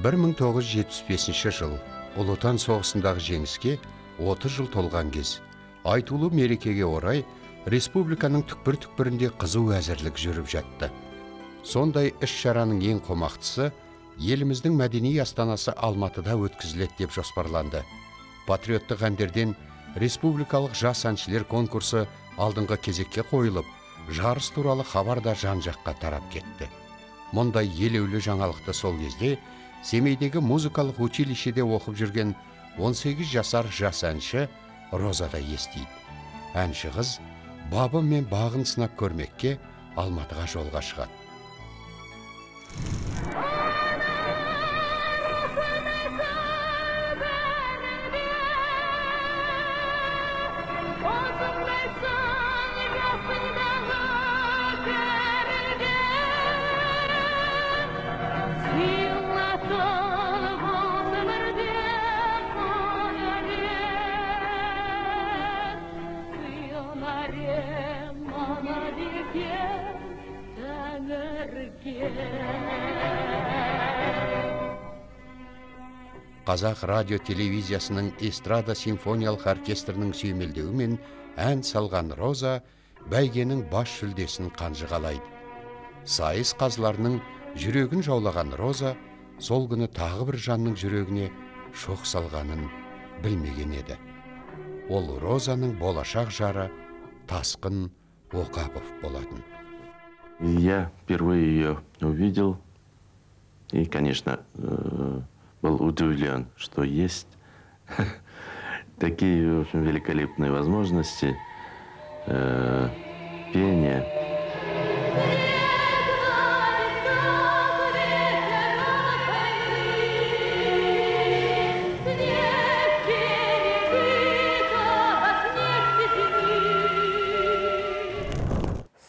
1975 жыл Ұлы Отан соғысындағы жеңіске 30 жыл толған кез. Айтулы мерекеге орай республиканың түкпір-түкпірінде қызу әзірлік жүріп жатты. Сондай іс-шараның ең қомақтысы еліміздің мәдени астанасы Алматыда өткізіледі деп жоспарланды. Патриоттық әндерден республикалық жас әншілер конкурсы алдыңғы кезекке қойылып, жарыс туралы хабар да жан-жаққа тарап кетті. Мұндай елеулі жаңалықты сол кезде Семейдегі музыкалық училищеде оқып жүрген 18 жасар жас әнші Розада естиді. Әнші қыз бабы мен бағын сынап көрмекке Алматыға жолға шығады. Қазақ радио телевизиясының эстрада симфониялық оркестрінің сүйемелдеуімен ән салған Роза бәйгенің бас жүлдесін қанжығалайды. Сайыс қазыларының жүрегін жаулаған Роза сол күні тағы бір жанның жүрегіне шоқ салғанын білмеген еді. Ол Розаның болашақ жары Тасқын Оқапов болатын. Я впервые ее увидел и, конечно, был удивлен, что есть такие, в общем, великолепные возможности пения.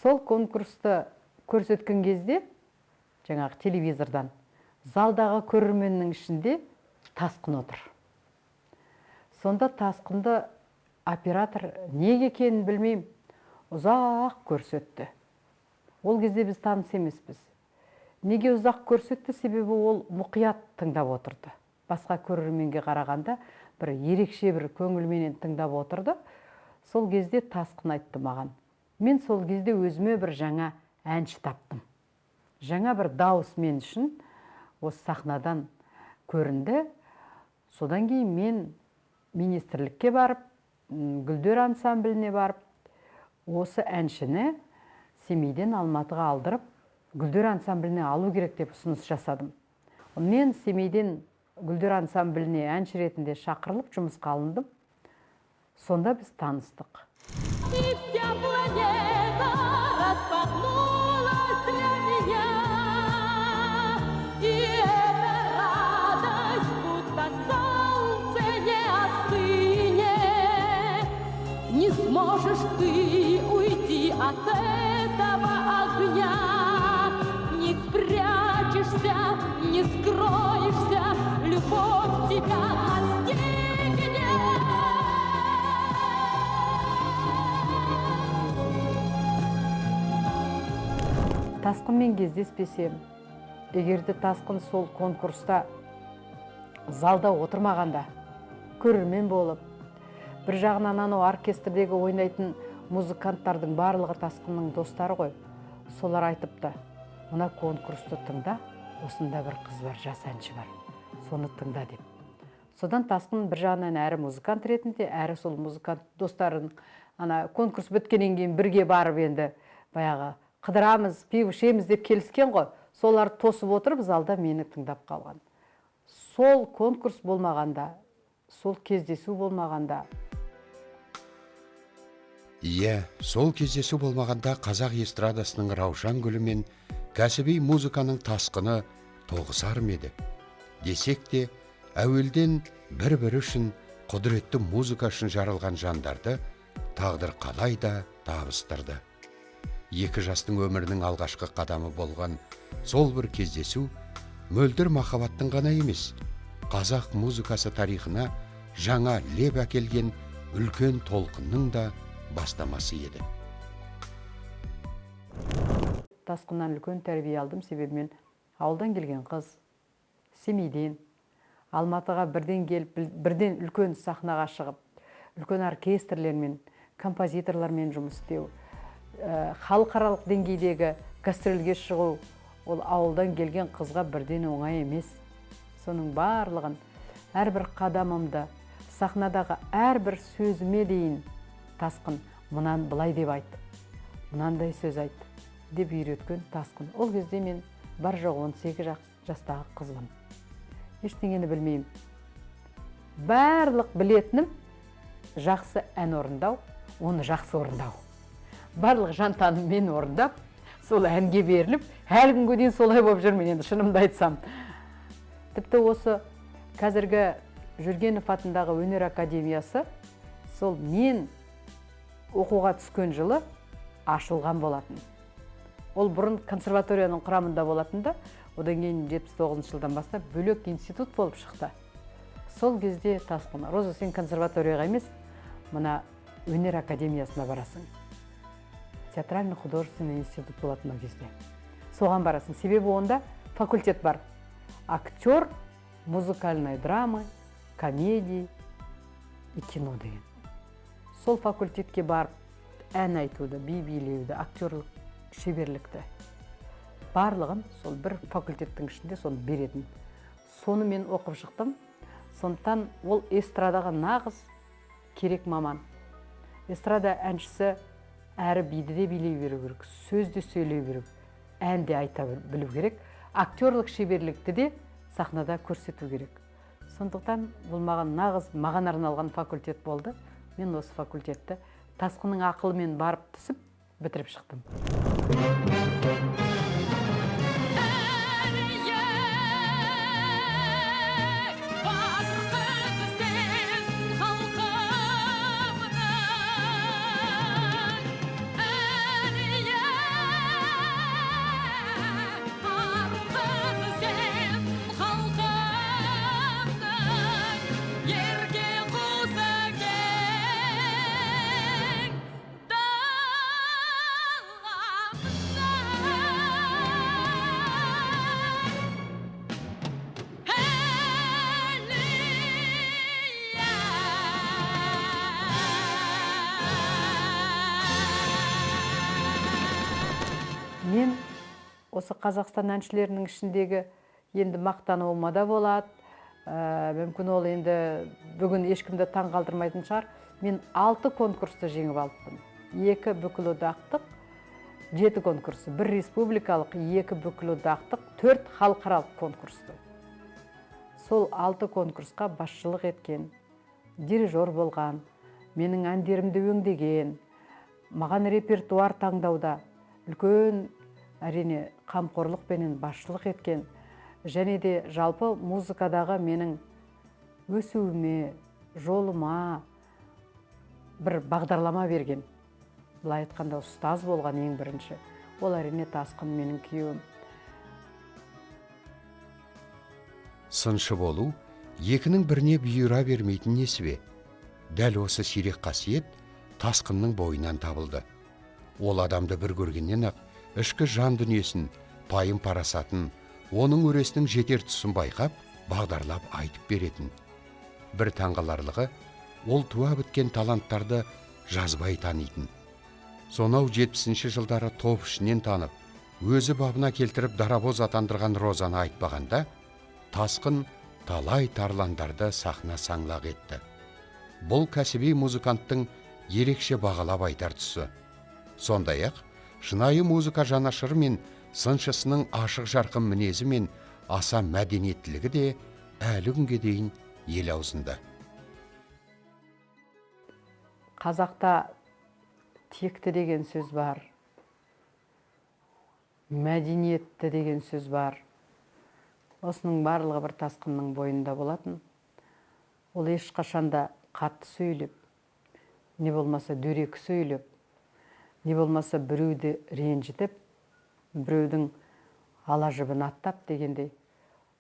Сол конкурсты көрсеткен кезде, жаңағы телевизордан, залдағы көрерменнің ішінде Тасқын отыр. Сонда Тасқынды оператор неге екенін білмеймін, ұзақ көрсетті. Ол кезде біз таныс емеспіз. Неге ұзақ көрсетті, себебі ол мұқият тыңдап отырды. Басқа көрерменге қарағанда бір ерекше бір көңілменен тыңдап отырды. Сол кезде Тасқын айтты маған. Мен сол кезде өзіме бір жаңа әнші таптым. Жаңа бір дауыс мен үшін осы сахнадан көрінді. Содан кейін мен министрлікке барып, Гүлдер ансамбліне барып, осы әншіні Семейден Алматыға алдырып, Гүлдер ансамбліне алу керек деп ұсыныс жасадым. Мен Семейден Гүлдер ансамбліне әнші ретінде шақырылып жұмысқа алындым. Сонда біз таныстық. Не сможешь ты уйти от этого огня, не спрячешься, не скроешься, любовь тебя настигнет. Тасқынмен кездеспесем, егерде Тасқын сол конкурста залда отырмағанда, көрермен болып, бір жағынан анау оркестрдегі ойнайтын музыканттардың барлығы Тасқынның достары ғой. Солар айтыпты, мына конкурсты тыңда, осында бір қыз бар, жас әнші бар, соны тыңда деп. Содан Тасқын бір жағынан әрі музыкант ретінде, әрі сол музыкант достарын конкурс біткеннен кейін бірге барып енді баяғы қыдырамыз, пиво ішеміз деп келіскен ғой. Солар тосып отырып залда мені тыңдап қалған. Сол конкурс болмағанда, сол кездесу болмағанда. Иә, сол кездесу болмағанда қазақ эстрадасының раушан гүлі мен кәсіби музыканың тасқыны тоғысар ма еді. Десек те, әуелден бір-бірі үшін құдіретті музыка үшін жаралған жандарды тағдыр қалай да табыстырды. Екі жастың өмірінің алғашқы қадамы болған сол бір кездесу мөлдір махаббаттың ғана емес, қазақ музыкасы тарихына жаңа леп әкелген үлкен толқынның да бастамасы еді. Тасқыннан үлкен тәрбие алдым, себебі мен ауылдан келген қыз, Семейден, Алматыға бірден келіп, бірден үлкен сахнаға шығып, үлкен оркестрлермен, композиторлармен жұмыс істеу, халықаралық деңгейдегі гастрольге шығу, ол ауылдан келген қызға бірден оңай емес. Соның барлығын, әрбір қадамымда, сахнадағы әрбір сөзіме дейін Тасқын мұнан былай деп айт, мынандай сөз айт деп үйреткен Тасқын. Ол кезде мен бар жоқ 18 жастағы қызбын. Ештеңені білмеймін. Барлық білетінім жақсы ән орындау, оны жақсы орындау. Барлық жан-тәніммен орындап, сол әнге беріліп, әлі күнге дейін солай болып жүрмін, енді шынымды айтсам. Тіпті осы қазіргі Жүргенов атындағы өнер академиясы сол мен оқуға түскен жылы ашылған болатын. Ол бұрын консерваторияның құрамында болатын да, одан кейін 79 жылдан бастап бөлек институт болып шықты. Сол кезде Тасқын, Роза, сен консерваторияға емес, мына өнер академиясына барасың. Театрально-художественный институт болатын ол кезде. Соған барасың. Себебі онда факультет бар. Актер, музыкальной драмы, комедии и кино деген. Сол факультетке барып, ән айтуды, би билеуді, актерлік шеберлікті. Барлығын сол бір факультеттің ішінде соны беретін. Соны мен оқып шықтым. Сондықтан ол эстрадаға нағыз керек маман. Эстрада әншісі әрі биді де билей беру керек, сөз де сөйлей беру, ән де айта білу керек, актерлік шеберлікті де сахнада көрсету керек. Сондықтан бұл маған арналған факультет болды. Мен осы факультетті Тасқынның ақылымен барып түсіп, бітіріп шықтым. Мен осы Қазақстан әншілерінің ішіндегі енді мақтануыма да болады. Мүмкін ол енді бүгін ешкімді таң қалдырмайтын шығар. Мен 6 конкурсты жеңіп алыппын. 2 бүкілодақтық, 7 конкурсы, 1 республикалық, 2 бүкілодақтық, 4 халықаралық конкурсты. Сол 6 конкурсқа басшылық еткен, дирижер болған, менің әндерімді өңдеген, маған репертуар таңдауда үлкен әрине қамқорлықпенен басшылық еткен, және де жалпы музыкадағы менің өсуіме, жолыма бір бағдарлама берген. Былай айтқанда ұстаз болған ең бірінші. Ол әрине Тасқын, менің күйеуім. Сыншы болу екінің біріне бұйыра бермейтін несібе. Дәл осы сирек қасиет Тасқынның бойынан табылды. Ол адамды бір көргеннен ақ ішкі жан дүниесін, пайым парасатын, оның өресінің жетер тұсын байқап, бағдарлап айтып беретін. Бір таңғаларлығы, ол туа біткен таланттарды жазбай танитын. Сонау 70-ші жылдары топ ішінен танып, өзі бабына келтіріп дарабоз атандырған Розаны айтпағанда, Тасқын талай тарландарды сахна саңлақ етті. Бұл кәсіби музыканттың ерекше бағалап айтар тұсы. Сондай-ақ, шынайы музыка жанашыры мен сыншысының ашық жарқын мінезі мен аса мәдениеттілігі де әлі күнге дейін ел аузында. Қазақта текті деген сөз бар, мәдениетті деген сөз бар. Осының барлығы бір Тасқынның бойында болатын. Ол ешқашанда қатты сөйлеп, не болмаса дөрекі сөйлеп, не болмаса біреуді ренжітіп, біреудің ала жібін аттап дегендей.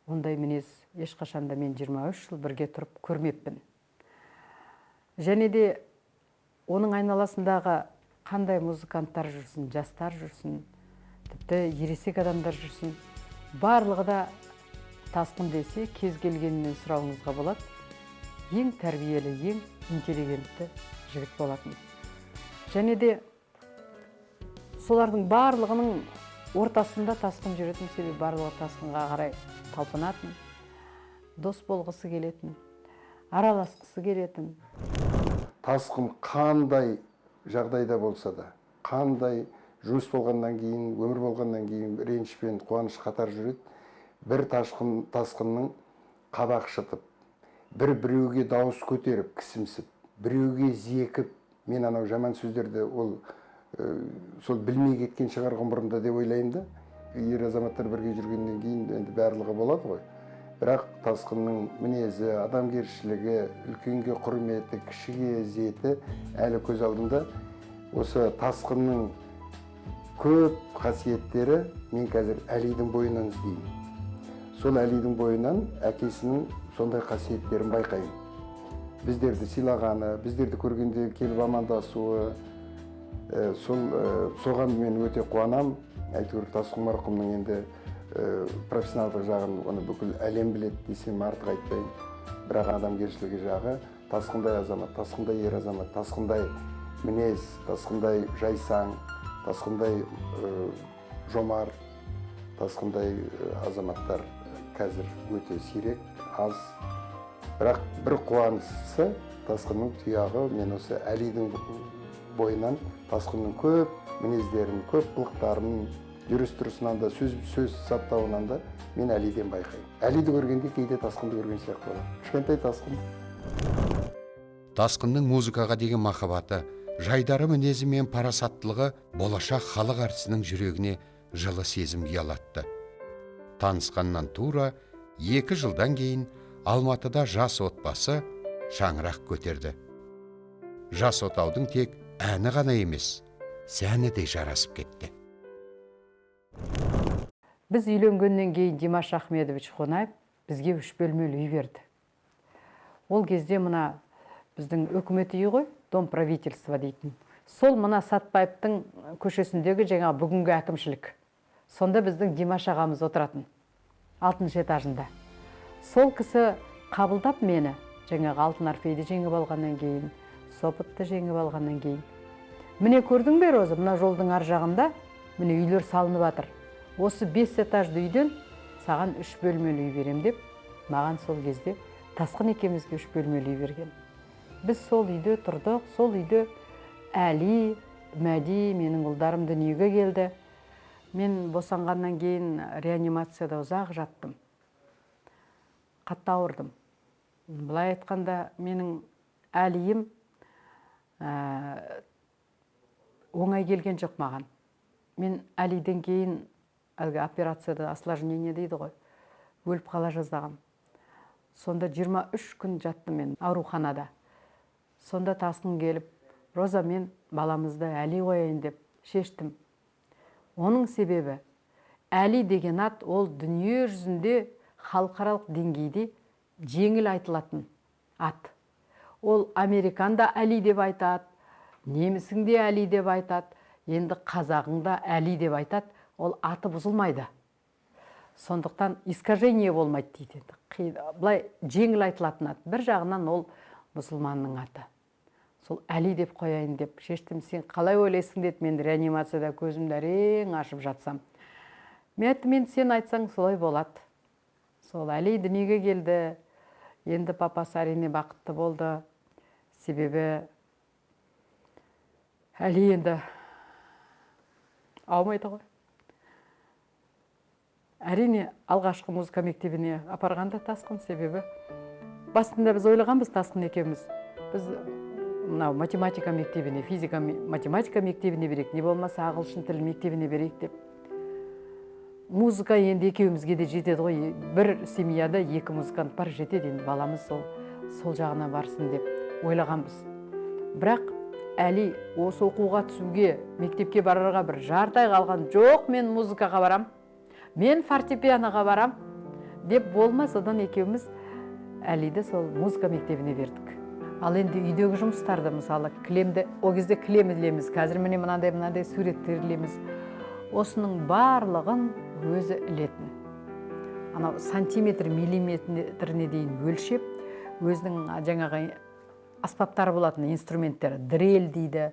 Ондай мінез ешқашанда мен 23 жыл бірге тұрып көрмеппін. Және де оның айналасындағы қандай музыканттар жүрсін, жастар жүрсін, тіпті ересек адамдар жүрсін, барлығы да Тасқын десе, кез келгеннен сұрауыңызға болады. Ең тәрбиелі, ең интеллигентті жігіт болатын. Және де солардың барлығының ортасында Тасқын жүретін, себебі барлығы Тасқынға қарай талпынатын, дос болғысы келетін, араласқысы келетін. Тасқын қандай жағдайда болса да, қандай жұмыс болғаннан кейін, өмір болғаннан кейін реніш пен қуаныш қатар жүреді. Бір тасқынның қабақ шытып, біреуге дауыс көтеріп, кісімсіп, біреуге зекіп, мен анау жаман сөздерді ол сол білмей кеткен шығар ғұмырымда деп ойлаймын да. Ер азаматтар бірге жүргеннен кейін енді барлығы болады ғой. Бірақ тасқынның мінезі, адамгершілігі, үлкенге құрметі, кішіге ізеті әлі көз алдымда. Осы тасқынның көп қасиеттері мен қазір Әлидің бойынан іздеймін. Сол Әлидің бойынан әкесінің сондай қасиеттерін байқаймын. Біздерді сыйлағаны, біздерді көргенде келіп амандасуы, соған мен өте қуанам. Әйтеуір Тасқын марқұмның енді профессионалдық жағын оны бүкіл әлем біледі десем артық айтпаймын. Бірақ адамгершілігі жағы Тасқындай азамат, Тасқындай ер азамат, Тасқындай мінез, Тасқындай жайсаң, Тасқындай жомар, Тасқындай азаматтар қазір өте сирек, аз. Бірақ бір қуаныштысы Тасқынның тұяғы мен осы Әлидің бойынан Тасқынның көп мінездерін, көп қылықтарын, жүріс-тұрысынан да, сөз саптауынан да мен Әлиден байқаймын. Әлиді көргенде кейде Тасқынды көрген сияқты болады. Кішкентай Тасқын. Тасқынның музыкаға деген махаббаты, жайдары мінезі мен парасаттылығы болашақ халық әртісінің жүрегіне жылы сезім ұялатты. Танысқаннан тура 2 жылдан кейін Алматыда жас отбасы шаңырақ көтерді. Жас отаудың тек әні ғана емес, сәні де жарасып кетті. Біз үйленгеннен кейін Димаш Ахмедович Қонаев бізге 3 бөлмелі үй берді. Ол кезде мына біздің өкімет үйі ғой, Дом правительства дейтін. Сол мына Сатпаевтың көшесіндегі жаңа бүгінгі әкімшілік. Сонда біздің Димаш ағамыз отыратын, 6-шы этажында. Сол кісі қабылдап мені, жаңағы Алтын Орфейді жеңіп алғаннан кейін, Сопытты жеңіп алғаннан кейін. Міне көрдің бе, Роза, мына жолдың ар жағында міне үйлер салынып жатыр. Осы 5 этажды үйден саған 3 бөлмелі үй берем деп, маған сол кезде Тасқын екеумізге 3 бөлмелі үй берген. Біз сол үйде тұрдық, сол үйде Әли, Мәди, менің ұлдарым дүниеге келді. Мен босанғаннан кейін реанимацияда ұзақ жаттым. Қатты ауырдым. Былай айтқанда, менің Әлиім оңай келген жоқ маған. Мен Әлиден кейін әлгі операцияда осложнение дейді ғой, өліп қала жаздағам. Сонда 23 күн жаттым мен ауруханада. Сонда Тасқын келіп, Роза, мен баламызды Әли қояйын деп шештім. Оның себебі, Әли деген ат ол дүние жүзінде халықаралық деңгейде жеңіл айтылатын ат. Ол Американда Әли деп айтады, немісіңде Әли деп айтады, енді қазағыңда Әли деп айтады, ол аты бұзылмайды. Сондықтан искажение болмайды дейді. Бұлай жеңіл айтылатын ат. Бір жағынан ол мұсылманның аты. Сол Әли деп қояйын деп шештім. Сен қалай ойлайсың деді, мен реанимацияда көзімді әрең ашып жатсам. Мен сен айтсаң солай болады. Сол Әли дүниеге келді. Енді папасы әрине бақытты болды. Себебі Әли енді аумайды ғой. Әрине алғашқы музыка мектебіне апарғанда Тасқын, себебі басында біз ойлағанбыз Тасқын екеуміз. Біз мынау математика мектебіне, физика математика мектебіне берейік, не болмаса ағылшын тілі мектебіне берейік деп. Музыка енді екеумізге де жетеді ғой. Бір семьяда 2 музыкант бар, жетеді, енді баламыз сол жағына барсын деп ойлағанбыз. Бірақ Әли осы оқуға түсуге, мектепке барарға бір жарты ай қалған, жоқ, мен музыкаға барам, мен фортепианоға барам деп болмас, одан екеуміз Әлиді сол музыка мектебіне бердік. Ал енді үйдегі жұмыстарды, мысалы, кілемді, о кезде кілем ілеміз, қазір міне мынандай суреттер ілеміз. Осының барлығын өзі ілетін. анау сантиметр миллиметріне дейін өлшеп, өзінің жаңағы аспаптары болатын инструменттер, дрель дейді,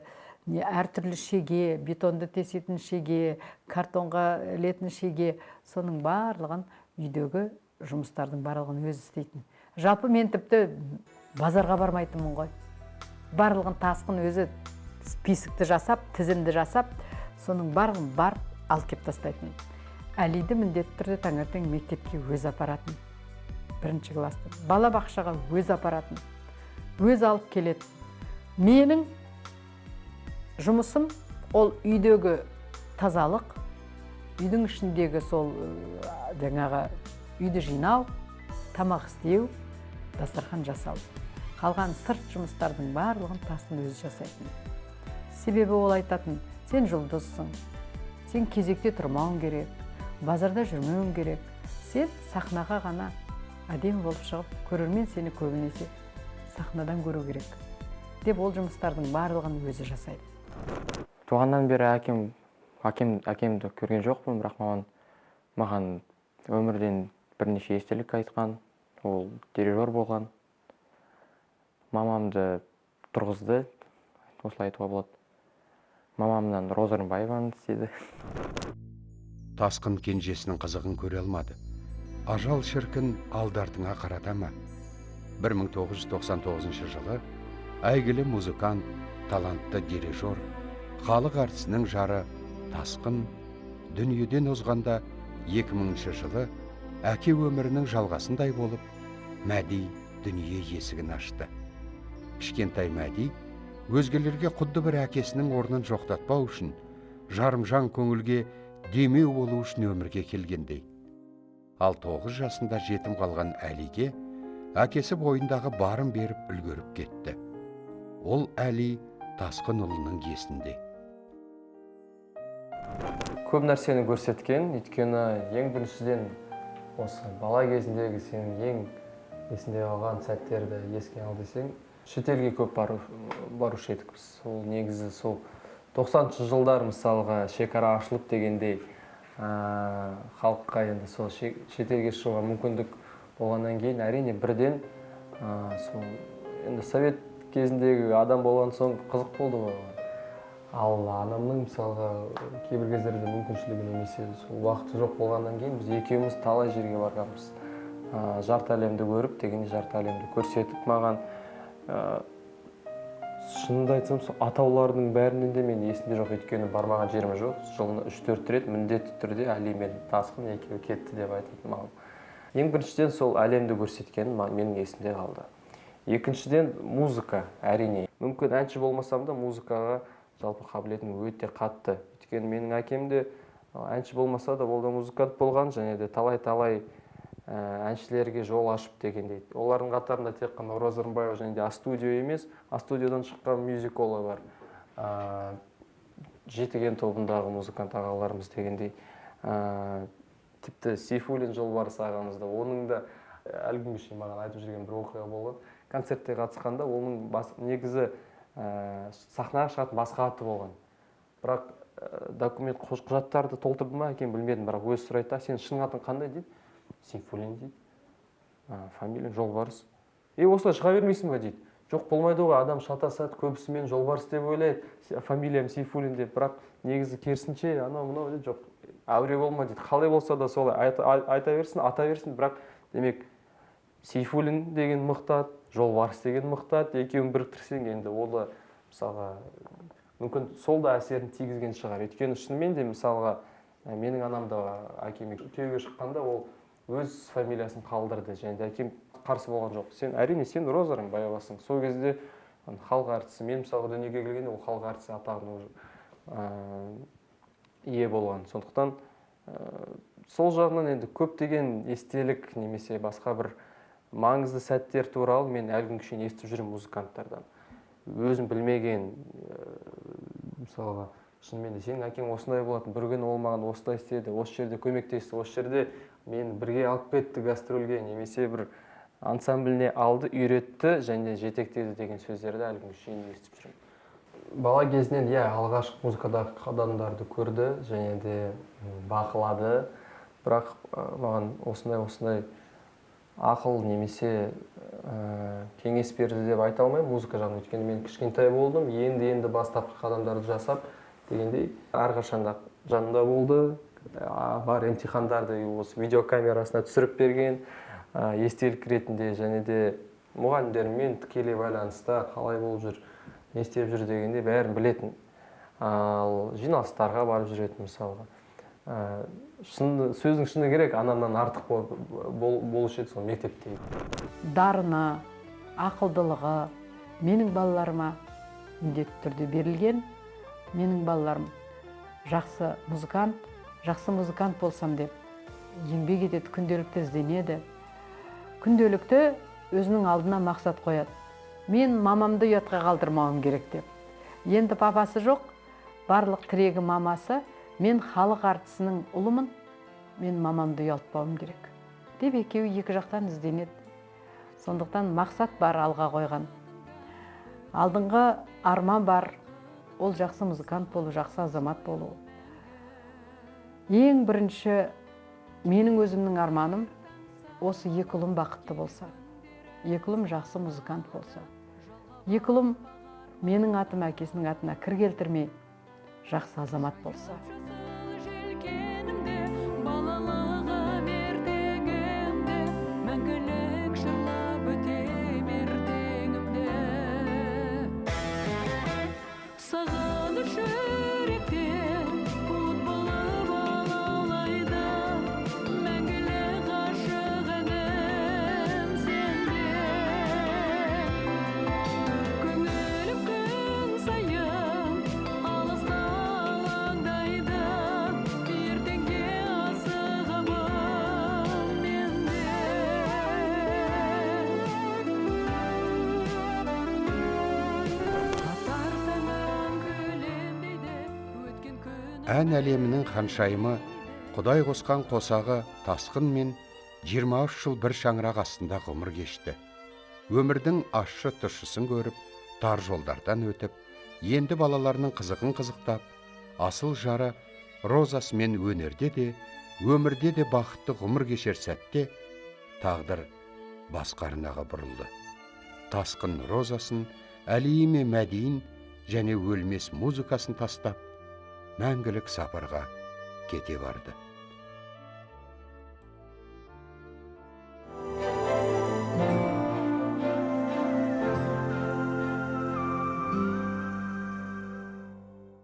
әртүрлі шеге, бетонды тесетін шеге, картонға ілетін шеге, соның барлығын үйдегі жұмыстардың барлығын өзі істейтін. Жалпы мен тіпті базарға бармайтынмын ғой. Барлығын тасқын өзі списокті жасап, тізімді жасап, соның барлығын бар алып кеп тастайтын. Әлиді міндетті түрде таңертең мектепке өз апаратын. Бірінші класты. Бала бақшаға өз апаратын. Өз алып келеді. Менің жұмысым ол үйдегі тазалық, үйдің ішіндегі сол жаңағы үйді жинау, тамақ істеу, дастархан жасау. Қалған сырт жұмыстардың барлығын Тасқын өзі жасайтын. Себебі ол айтатын, сен жұлдызсың, сен кезекте тұрмауың керек, базарда жүрмеуің керек, сен сахнаға ғана әдемі болып шығып, көрермен сені көбінесе сахнадан көру керек деп ол жұмыстардың барлығын өзі жасайды. Туғаннан бері әкемді көрген жоқпын, бірақ маған өмірден бірнеше естелік айтқан, ол дирижер болған. Мамамды тұрғызды, осылай айтуға болады. Мамамнан Роза Рымбаеваны істеді. Тасқын кенжесінің қызығын көре алмады. Ажал шіркін алдартыңа қарата ма? 1999 жылы әйгілі музыкант, талантты дирижер, халық әртісінің жары Тасқын дүниеден озғанда 2000 жылы әке өмірінің жалғасындай болып, Мәди дүние есігін ашты. Кішкентай Мәди өзгелерге құдды бір әкесінің орнын жоқтатпау үшін, жарымжан көңілге демеу болу үшін өмірге келгендей. Ал 9 жасында жетім қалған Әлиге әкесі бойындағы барын беріп үлгеріп кетті. Ол Әли Тасқын ұлының есінде. Көп нәрсені көрсеткен, өйткені ең біріншіден осы бала кезіндегі сенің ең есінде қалған сәттерді еске ал десең, шетелге көп барушы едік біз. Ол негізі сол 90 жылдар мысалға шекара ашылып дегендей халыққа енді сол шетелге шығуға мүмкіндік болғаннан кейін әрине бірден сол енді совет кезіндегі адам болған соң қызық болды ғой. Ал анамның мысалға кейбір кездерде мүмкіншілігі немесе сол уақыты жоқ болғаннан кейін біз екеуміз талай жерге барғанбыз. Жарты әлемді көріп, дегенде жарты әлемді көрсетіп маған шынымды айтсам, атаулардың бәрінен де мен есімде жоқ, өйткені бармаған жерім жоқ. Жылына 3-4 рет міндетті түрде Әли мен Тасқын екеуі кетті деп айтатын маған. Ең біріншіден сол әлемді көрсеткен менің есімде қалды. Екіншіден музыка, әрине. Мүмкін әнші болмасам да музыкаға жалпы қабілетім өте қатты. Өйткені менің әкем де әнші болмаса да ол да музыкант болған, және де талай-талай әншілерге жол ашып дегендей. Олардың қатарында тек қана Роза Рымбаева және де А-студио емес, А-студиодан шыққан мюзиколы бар. Жетіген тобындағы музыкант ағаларымыз дегендей. Тіпті Сейфуллин Жолбарыс ағамыз да, оның да әлі күнге шейін маған айтып жүрген бір оқиға болған. Концертте қатысқанда оның негізі сахнаға шығатын басқа аты болған. Бірақ документ құжаттарды толтырды ма екен білмедім, бірақ өзі сұрайды, сен шын атың қандай дейді? Сейфуллин дейді. Фамилия Жолбарыс. Осылай шыға бермейсің ба дейді. Жоқ, болмайды ғой, адам шатасады, көбісі мен Жолбарыс деп ойлайды, фамилиям Сейфуллин деп, бірақ негізі керісінше анау-мынау дейді, жоқ, әуре болма дейді. Қалай болса да солай айта берсін, ата берсін, бірақ демек Сейфуллин деген мықтат, Жолбарыс деген мықтат, екеуін біріктірсең енді ол да мысалға мүмкін сол да әсерін тигізген шығар. Өйткені шынымен де мысалға менің анам да әкеме күйеуге шыққанда ол өз фамилиясын қалдырды, және де әкем қарсы болған жоқ. Әрине сен Роза Рымбаевасың. Сол кезде халық әртісі, мен мысалға дүниеге келгенде ол халық әртісі атағына ие болған. Сондықтан сол жағынан енді көптеген естелік немесе басқа бір маңызды сәттер туралы мен әлі күнге шейін естіп жүрмін музыканттардан. Өзім білмеген, мысалға, шынымен де сенің әкең осындай болатын, бір күні ол маған осылай істеді, осы жерде көмектесті, осы жерде мен бірге алып кетті гастрольге, немесе бір ансамбліне алды, үйретті және жетектеді деген сөздерді әлі күнге шейін естіп жүрмін. Бала кезінен алғашқы музыкадағы адамдарды көрді және де бақылады. бірақ маған осындай ақыл немесе кеңес берді деп айта алмаймын музыка жағынан. Өйткені мен кішкентай болдым, енді бастапқы қадамдарды жасап дегендей әрқашанда жанымда болды. Бар емтихандарды осы видеокамерасына түсіріп берген, естелік ретінде және де мұғалімдермен тікелей байланыста қалай болып жүр, не істеп жүр дегенде бәрін білетін. Ал жиналыстарға барып жүретін мысалға. Сөздің шыны керек, анамнан артық болушы еді сол мектепте. Дарыны, ақылдылығы менің балаларыма міндетті түрде берілген. Менің балаларым жақсы музыкант болсам деп еңбек етеді, күнделікті ізденеді. Күнделікті өзінің алдына мақсат қояды. Мен мамамды ұятқа қалдырмауым керек деп. Енді папасы жоқ, барлық тірегі мамасы. Мен халық артысының ұлымын, мен мамамды ұялтпауым керек. Деп екеуі екі жақтан ізденеді. Сондықтан мақсат бар алға қойған. Алдыңғы арман бар, ол жақсы музыкант болу, жақсы азамат болу. Ең бірінші менің өзімнің арманым осы екі ұлым бақытты болса, екі ұлым жақсы музыкант болса, екі ұлым менің атым әкесінің атына кір келтірмей, жақсы азамат болса. Ән әлемінің ханшайымы, Құдай қосқан қосағы Тасқын мен 23 жыл бір шаңырақ астында ғұмыр кешті. Өмірдің ащы тұщысын көріп, тар жолдардан өтіп, енді балаларының қызығын қызықтап, асыл жары розасымен өнерде де, өмірде де бақытты ғұмыр кешер сәтте, тағдыр басқа арнаға бұрылды. Тасқын розасын, әлиі мен мәдиін және өлмес музыкасын тастап, мәңгілік сапарға кете барды.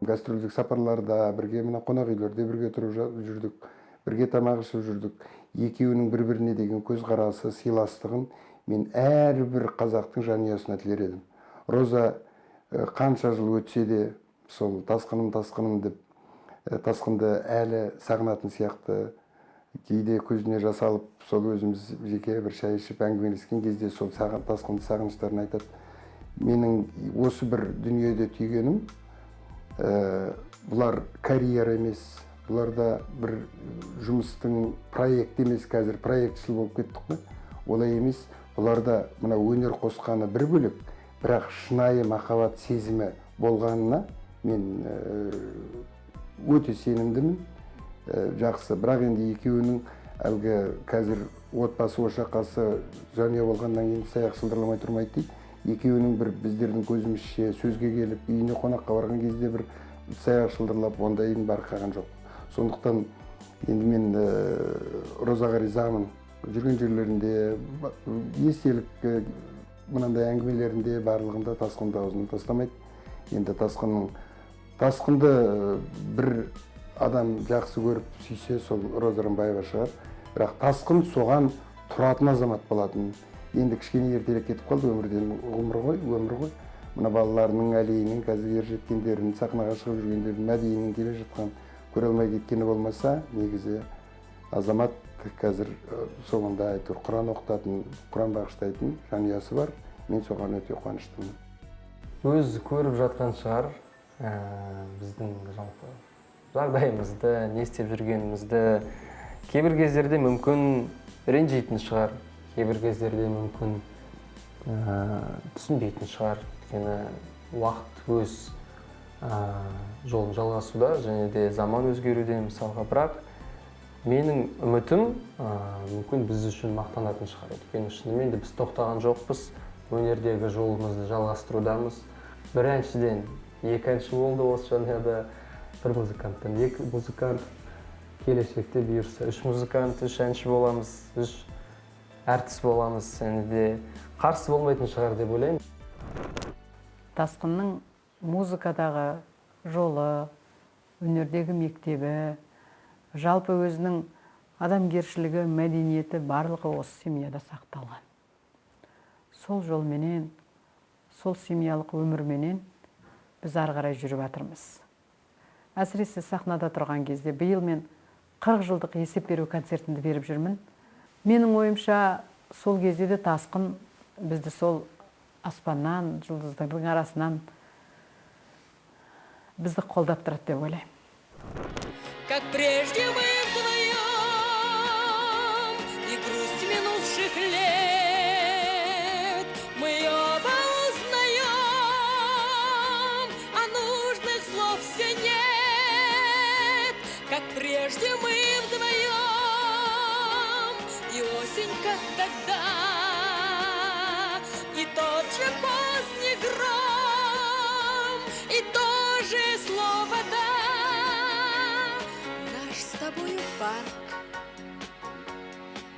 Гастрольдік сапарларда бірге мына қонақ үйлерде бірге тұрып жүрдік, бірге тамақ ішіп жүрдік. Екеуінің бір-біріне деген көзқарасы, сыйластығын мен әрбір қазақтың жанұясына тілер едім. Роза қанша жыл өтсе де, сол тасқыным деп тасқынды әлі сағынатын сияқты, кейде көзіне жас алып, сол өзіміз жеке бір шай ішіп әңгімелескен кезде сол тасқынды сағыныштарын айтады. Менің осы бір дүниеде түйгенім, бұлар карьера емес, бұларда бір жұмыстың проект емес, қазір проектшіл болып кеттік қой. Олай емес, бұларда мына өнер қосқаны бір бөлек, бірақ шынайы махаббат сезімі болғанына мен өте сенімдімін. Жақсы, бірақ енді екеуінің әлгі қазір отбасы ошақасы жанұя болғаннан кейін саяқ сылдырламай тұрмайды дейді. Екеуінің бір біздердің көзімізше сөзге келіп, үйіне қонаққа барған кезде бір саяқ шылдырлап, ондайын барқаған жоқ. Сондықтан енді мен Розаға ризамын. Жүрген жерлерінде, естелік мынандай әңгімелерінде барлығында тасқынды аузынан тастамайды. Енді тасқынды бір адам жақсы көріп сүйсе, сол Роза Рымбаева шығар. Бірақ тасқын соған тұратын азамат болатын. Енді кішкене ертелік кетіп қалды, өмірден өмір ғой. Мына балаларының, әлейінің, қазір ержеткендерінің, сахнаға шығып жүргендердің, мәдиінің келе жатқан, көре алмай кеткені болмаса, негізі азамат қазір соңында әйтеуір Құран оқытатын, Құран бағыштайтын жанұясы бар. Мен соған өте қуаныштымын. Өз көріп жатқан шығар, біздің жалпы жағдайымызды, не істеп жүргенімізді. Кейбір кездерде мүмкін ренжитін шығар, кейбір кездерде мүмкін түсінбейтін шығар. Өйткені уақыт өз жолын жалғасуда, және де заман өзгеруде мысалға. Бірақ Менің үмітім мүмкін біз үшін мақтанатын шығар. Өйткені шынымен де біз тоқтаған жоқпыз, өнердегі жолымызды жалғастырудамыз. Біріншіден, екінші болды осы жанрда бір музыканттан, екі музыкант, келешекте бұйырса үш музыкант, үш әнші боламыз, үш әртіс боламыз. Және де қарсы болмайтын шығар деп ойлаймын. Тасқынның музыкадағы жолы, өнердегі мектебі, жалпы өзінің адамгершілігі, мәдениеті барлығы осы семьяда сақталған. Сол жолменен, сол семьялық өмірменен біз ары қарай жүріп жатырмыз. Әсіресе сахнада тұрған кезде биыл мен 40 жылдық есеп беру концертімді беріп жүрмін. Менің ойымша сол кезде де тасқын бізді сол аспаннан, жұлдыздардың арасынан бізді қолдап тұрады деп ойлаймын. Как прежде мы вдвоем, и грусть минувших лет мы оба узнаем, а нужных слов все нет. Как прежде мы вдвоем, и осень, как тогда, и тот же поздний гром, и то же слово «да». Наш с тобою парк,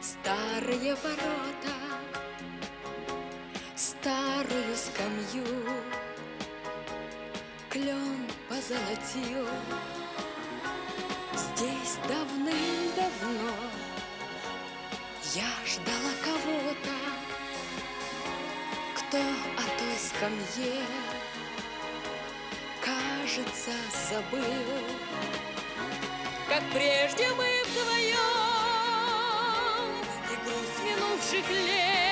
старые ворота, старую скамью клен позолотил. Здесь давным-давно я ждала кого-то, кто о той скамье, кажется, забыл. Как прежде мы вдвоем, и грусть минувших лет